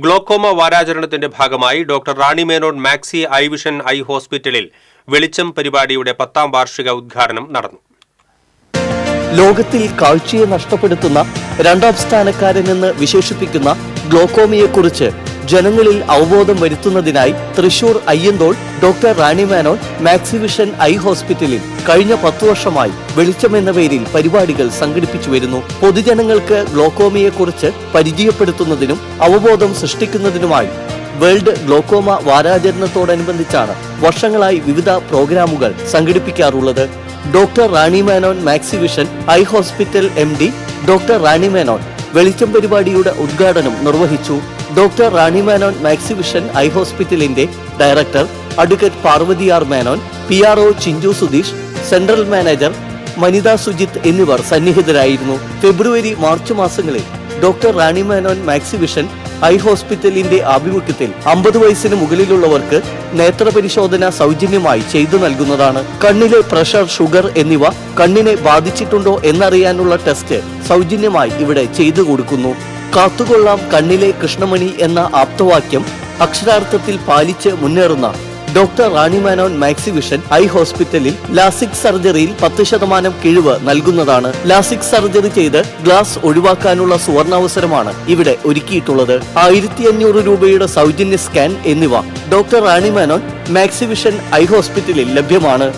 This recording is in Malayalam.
ഗ്ലോക്കോമ വാരാചരണത്തിന്റെ ഭാഗമായി doctor Rani Menon maxi I vision I ഹോസ്പിറ്റലിൽ വെളിച്ചം പരിപാടിയുടെ 10ാം വാർഷിക ഉദ്ഘാടനം നടന്നു. ലോകത്തിൽ കാഴ്ചയെ നഷ്ടപ്പെടുത്തുന്ന രണ്ടാം സ്ഥാനക്കാരനെന്ന് വിശേഷിപ്പിക്കുന്ന ഗ്ലോക്കോമയെക്കുറിച്ച് ജനങ്ങളിൽ അവബോധം വരുത്തുന്നതിനായി Thrissur Ayyanthole doctor Rani Menon maxi vision I ഹോസ്പിറ്റലിൽ കഴിഞ്ഞ 10 വർഷമായി വെളിച്ചം എന്ന പേരിൽ പരിപാടികൾ സംഘടിപ്പിച്ചു വരുന്നു. പൊതുജനങ്ങൾക്ക് ഗ്ലോക്കോമയെക്കുറിച്ച് പരിചയപ്പെടുത്തുന്നതിനും അവബോധം സൃഷ്ടിക്കുന്നതിനുമായി വേൾഡ് ഗ്ലോക്കോമ വാരാചരണത്തോടനുബന്ധിച്ചാണ് വർഷങ്ങളായി വിവിധ പ്രോഗ്രാമുകൾ സംഘടിപ്പിക്കാറുള്ളത്. Doctor Rani Menon maxi vision eye hospital MD doctor Rani Menon വെളിച്ചം പരിപാടിയുടെ ഉദ്ഘാടനം നിർവഹിച്ചു. Doctor Rani Menon maxi vision eye ഹോസ്പിറ്റലിന്റെ director advocate Parvathy R Menon, PRO Chinchu Sudheesh, central manager Manitha Sujith എന്നിവർ സന്നിഹിതരായിരുന്നു. ഫെബ്രുവരി, മാർച്ച് മാസങ്ങളിൽ doctor Rani Menon maxi vision eye ഹോസ്പിറ്റലിന്റെ ആഭിമുഖ്യത്തിൽ 50 വയസ്സിന് മുകളിലുള്ളവർക്ക് നേത്രപരിശോധന സൗജന്യമായി ചെയ്തു നൽകുന്നതാണ്. കണ്ണിലെ പ്രഷർ, ഷുഗർ എന്നിവ കണ്ണിനെ ബാധിച്ചിട്ടുണ്ടോ എന്നറിയാനുള്ള ടെസ്റ്റ് സൗജന്യമായി ഇവിടെ ചെയ്തു കൊടുക്കുന്നു. കാത്തുകൊള്ളാം കണ്ണിലെ കൃഷ്ണമണി എന്ന ആപ്തവാക്യം അക്ഷരാർത്ഥത്തിൽ പാലിച്ച് മുന്നേറുന്ന doctor Rani Menon maxi vision I ഹോസ്പിറ്റലിൽ ലാസിക് സർജറിയിൽ 10% കിഴിവ് നൽകുന്നതാണ്. ലാസിക് സർജറി ചെയ്ത് ഗ്ലാസ് ഒഴിവാക്കാനുള്ള സുവർണാവസരമാണ് ഇവിടെ ഒരുക്കിയിട്ടുള്ളത്. 1500 രൂപയുടെ സൗജന്യ സ്കാൻ എന്നിവ doctor Rani Menon maxi vision I ഹോസ്പിറ്റലിൽ ലഭ്യമാണ്.